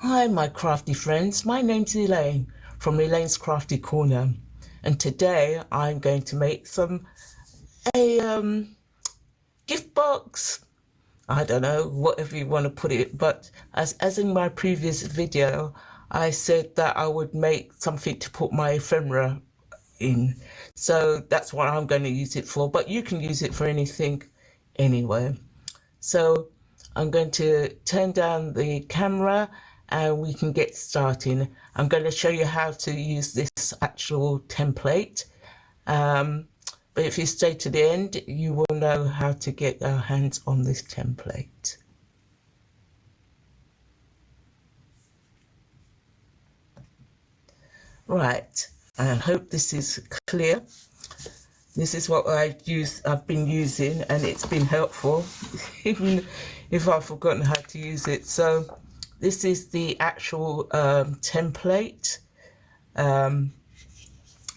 Hi my crafty friends, my name's Elaine from Elaine's Crafty Corner, and today I'm going to make a gift box. I don't know, whatever you want to put it, but as in my previous video I said that I would make something to put my ephemera in, so that's what I'm going to use it for, but you can use it for anything anyway. So I'm going to turn down the camera and we can get started. I'm going to show you how to use this actual template. But if you stay to the end, you will know how to get our hands on this template. Right, I hope this is clear. This is what I've been using, and it's been helpful, even if I've forgotten how to use it. So this is the actual template. As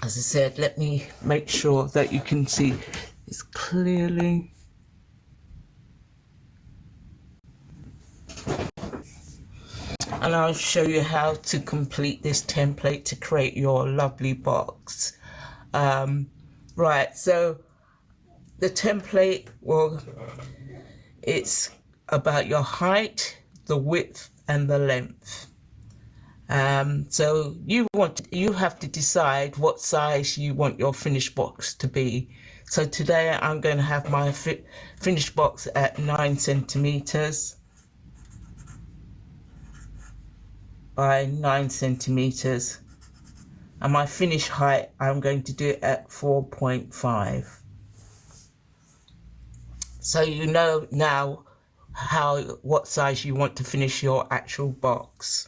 I said, let me make sure that you can see this clearly. And I'll show you how to complete this template to create your lovely box. Right, so the template, well, it's about your height, the width and the length. So you have to decide what size you want your finished box to be. So today I'm going to have my finished box at 9 centimeters by 9 centimeters. And my finished height, I'm going to do it at 4.5. So you know now what size you want to finish your actual box.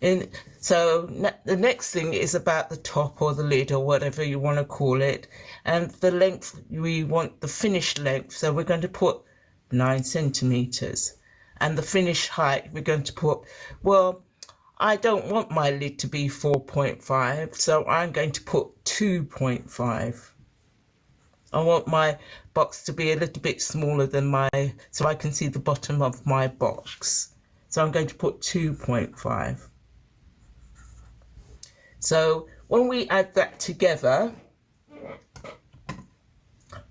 And so the next thing is about the top or the lid or whatever you want to call it. And the length, we want the finished length. So we're going to put 9 centimeters. And the finished height, we're going to put, well, I don't want my lid to be 4.5, so I'm going to put 2.5. I want my box to be a little bit smaller than so I can see the bottom of my box. So I'm going to put 2.5. So when we add that together,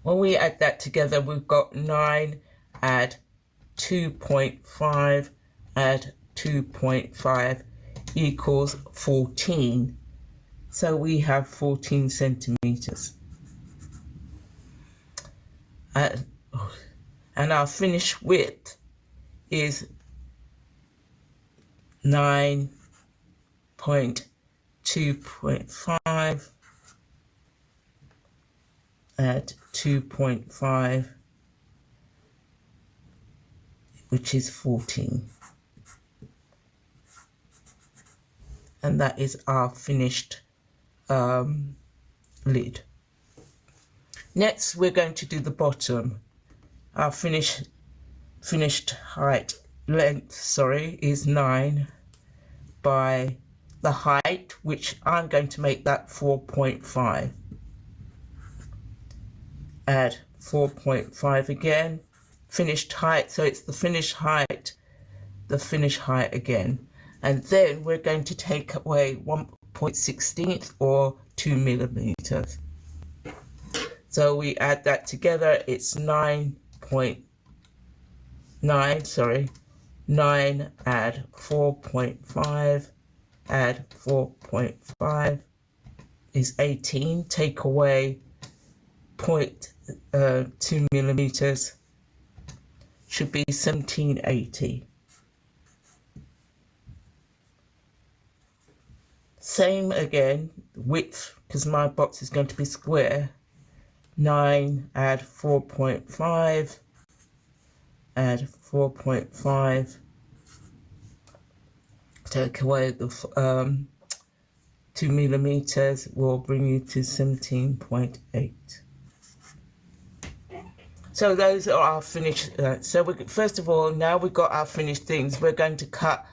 we've got 9 add 2.5 add 2.5 equals 14. So we have 14 centimeters. And our finished width is 9.2.5 add 2.5, which is 14. And that is our finished lid. Next, we're going to do the bottom. Our finished length, is 9 by the height, which I'm going to make that 4.5. Add 4.5 again. Finished height, so it's the finished height again. And then we're going to take away 1.16 or 2 millimeters. So we add that together, it's 9 add 4.5, add 4.5 is 18, take away 0.2 millimeters, should be 1780. Same again, width, because my box is going to be square. 9 add 4.5, add 4.5, take away the 2 millimeters, will bring you to 17.8. So those are our finished. So first of all, now we've got our finished things. We're going to cut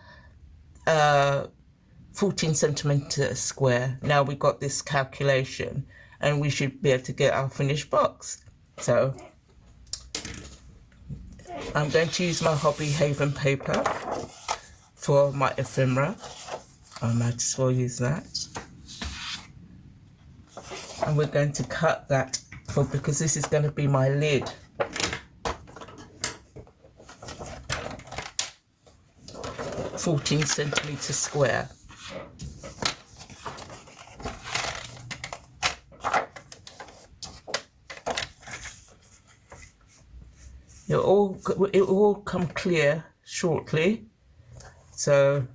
14 centimeters square. Now we've got this calculation, and we should be able to get our finished box. So I'm going to use my Hobby Haven paper. for my ephemera. I might as well use that. And we're going to cut that because this is going to be my lid. £14cm square. It will all come clear shortly. So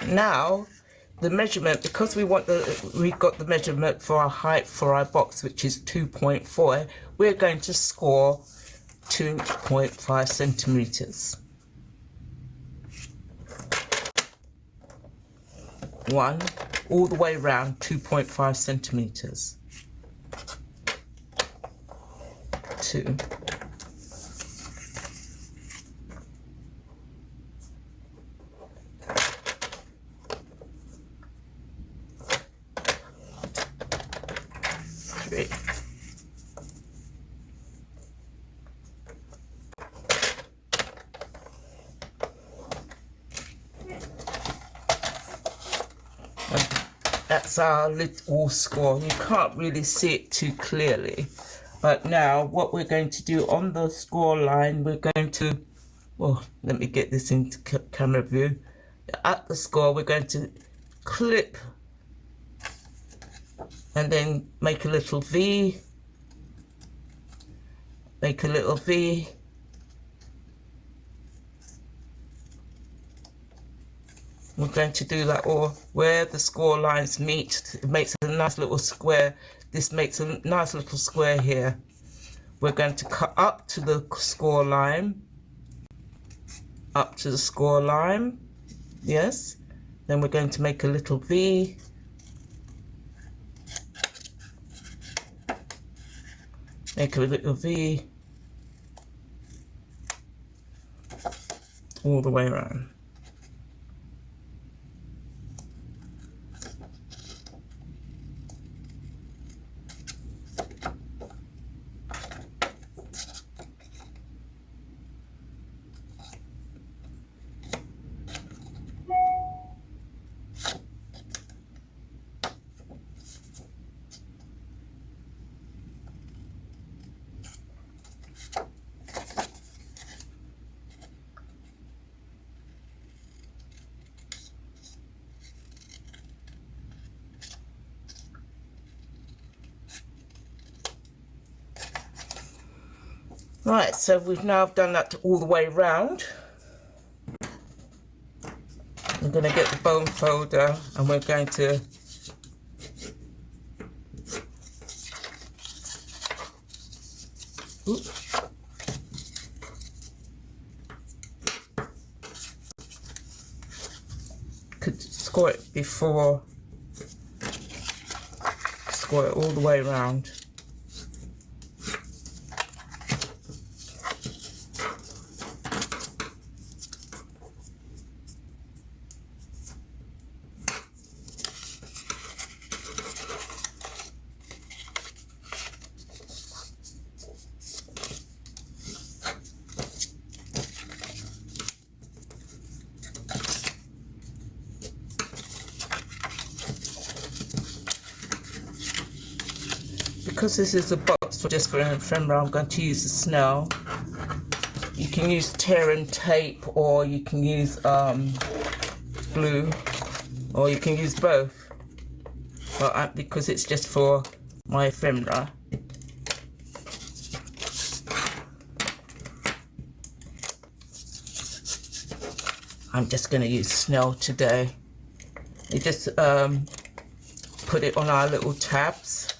now the measurement, because we've got the measurement for our height for our box, which is 2.4, we're going to score 2.5 centimeters. One, all the way around, 2.5 centimeters. Two. Three. That's our little score. You can't really see it too clearly, but now what we're going to do on the score line, we're going to, well, let me get this into camera view. At the score, we're going to clip and then make a little V, make a little V, we're going to do that all where the score lines meet. It makes a nice little square. This makes a nice little square here. We're going to cut up to the score line, up to the score line, yes. Then we're going to make a little V, make a little V all the way around. Right, so we've now done that all the way round. I'm going to get the bone folder and we're going to could score it before, score it all the way around. Because this is a box just for an ephemera, I'm going to use the snail. You can use tear and tape, or you can use glue, or you can use both. But because it's just for my ephemera, I'm just going to use snail today. You just put it on our little tabs.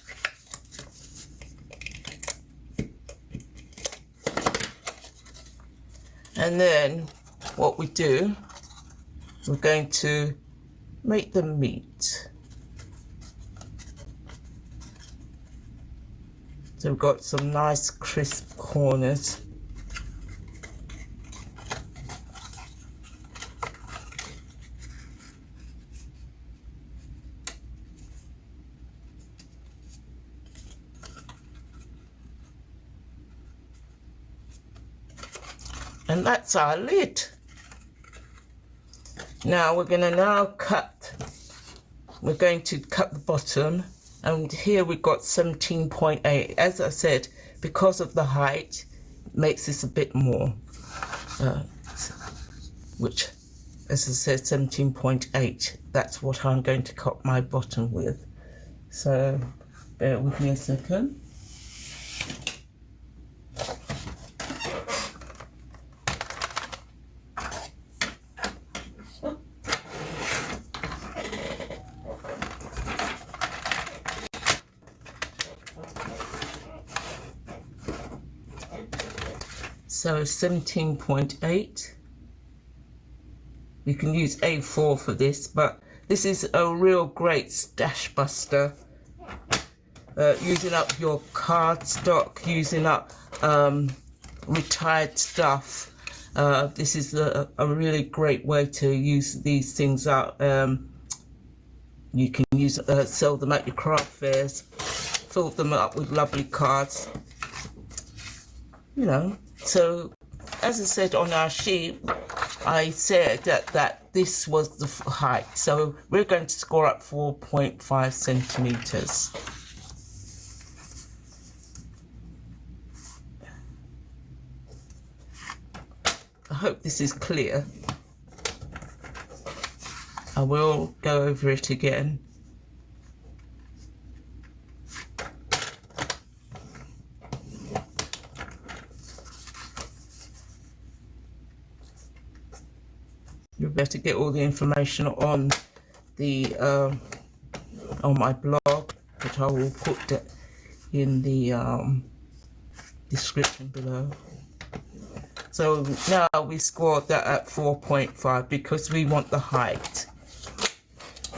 And then what we do, we're going to make them meet. So we've got some nice crisp corners. And that's our lid. Now we're going to cut the bottom, and here we've got 17.8. As I said, because of the height, makes this a bit more, which, as I said, 17.8. That's what I'm going to cut my bottom with. So bear with me a second. So 17.8. You can use A4 for this, but this is a real great stash buster. Using up your cardstock, using up retired stuff. This is a really great way to use these things up. You can sell them at your craft fairs, fill them up with lovely cards. You know. So, as I said on our sheet, I said that this was the height. So we're going to score up 4.5 centimeters. I hope this is clear. I will go over it again. You'll be able to get all the information on the on my blog, which I will put in the description below. So now we scored that at 4.5 because we want the height,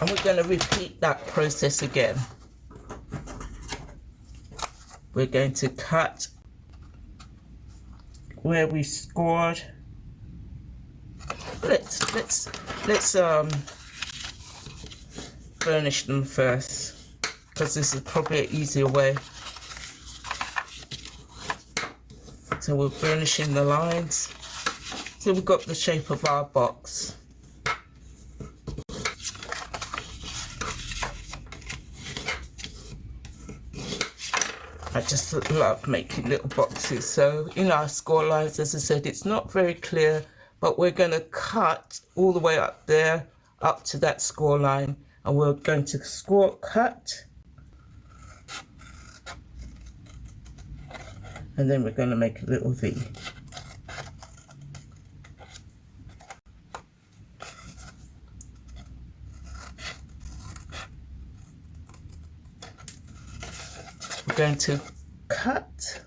and we're going to repeat that process again. We're going to cut where we scored. Let's burnish them first, because this is probably an easier way. So we're burnishing the lines. So we've got the shape of our box. I just love making little boxes. So in our score lines, as I said, it's not very clear, but we're going to cut all the way up there, up to that score line, and we're going to cut, and then we're going to make a little V. We're going to cut,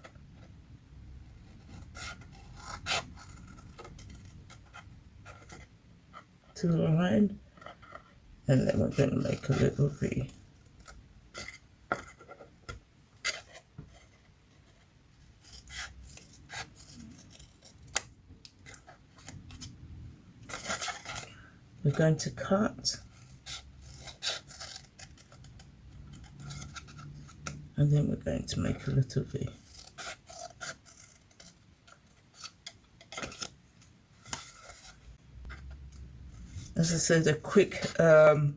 to the line, and then we're going to make a little V. We're going to cut, and then we're going to make a little V. As I said, a quick and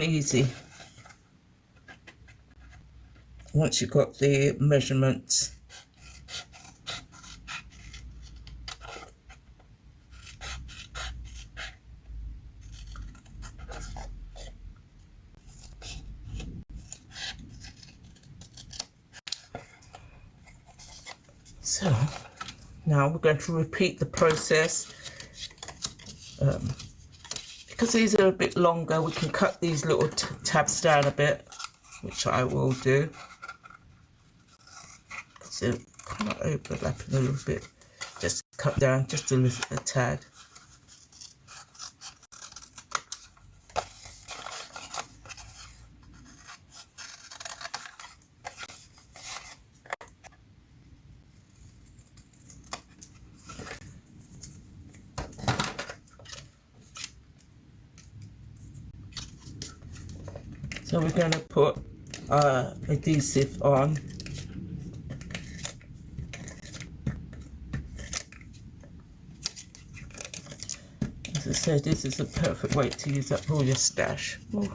easy. Once you've got the measurements. So now we're going to repeat the process. Because these are a bit longer, we can cut these little tabs down a bit, which I will do. Because they're kind of overlapping a little bit. Just cut down just a tad. So we're going to put adhesive on. I said, this is a perfect way to use up all your stash. Ooh.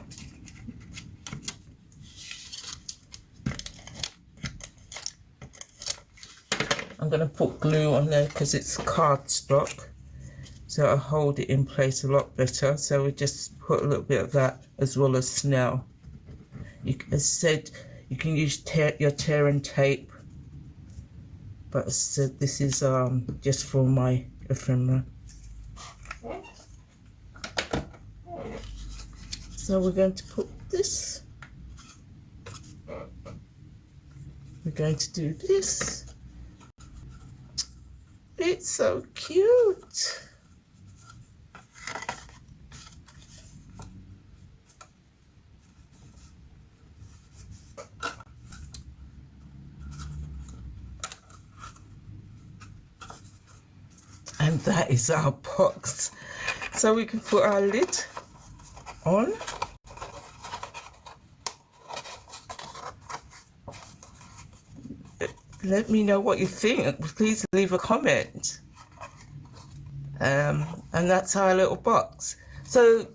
I'm going to put glue on there because it's cardstock, so I'll hold it in place a lot better. So we just put a little bit of that as well as Snell. As I said, you can use your tear and tape, but as I said, this is just for my ephemera. So we're going to put this. We're going to do this. It's so cute. And that is our box. So we can put our lid on. Let me know what you think. Please leave a comment. And that's our little box. So,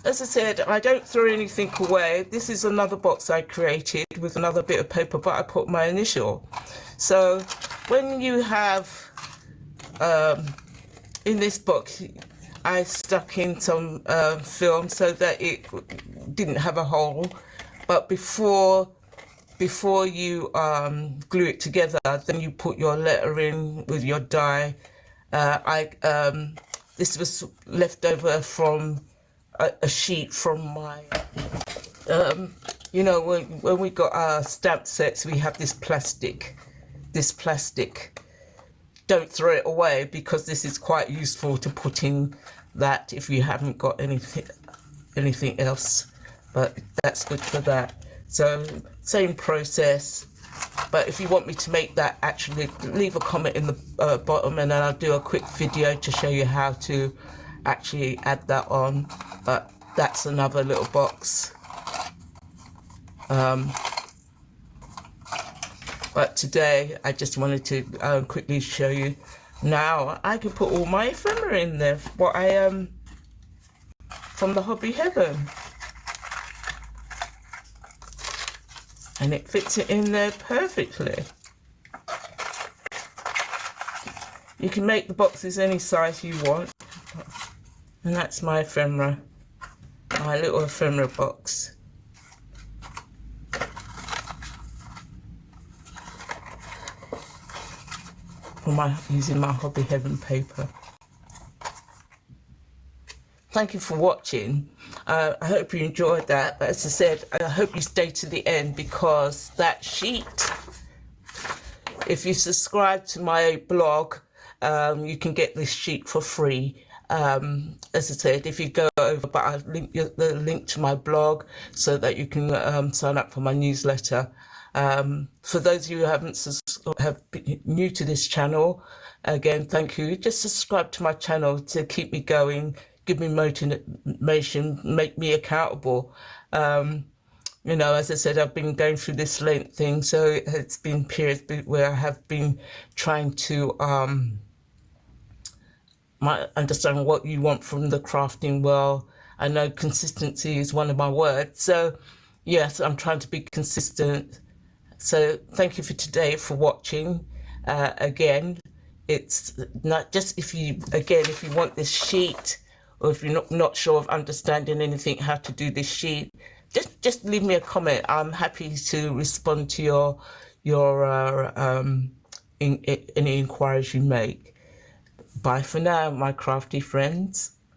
as I said, I don't throw anything away. This is another box I created with another bit of paper, but I put my initial. So, when you have, in this box, I stuck in some film so that it didn't have a hole. But before you glue it together, then you put your letter in with your die. This was left over from a sheet from my, you know, when we got our stamp sets, we have this plastic. Don't throw it away because this is quite useful to put in that if you haven't got anything else. But that's good for that. So same process, but if you want me to make that, actually leave a comment in the bottom, and then I'll do a quick video to show you how to actually add that on. But that's another little box. But today I just wanted to quickly show you. Now I can put all my ephemera in there, what I from the Hobby Heaven. And it fits it in there perfectly. You can make the boxes any size you want. And that's my ephemera, my little ephemera box. Using my Hobby Heaven paper. Thank you for watching. I hope you enjoyed that. But as I said, I hope you stay to the end, because that sheet, if you subscribe to my blog, you can get this sheet for free. As I said, if you go over, but I'll link the link to my blog so that you can sign up for my newsletter. For those of you who have been new to this channel, again, thank you. Just subscribe to my channel to keep me going, give me motivation, make me accountable. You know, as I said, I've been going through this Lent thing, so it's been periods where I have been trying to understand what you want from the crafting world. I know consistency is one of my words, so yes, I'm trying to be consistent. So thank you for today for watching. Again, it's not just if you want this sheet, or if you're not sure of understanding anything how to do this sheet, just leave me a comment. I'm happy to respond to any inquiries you make. Bye for now, my crafty friends.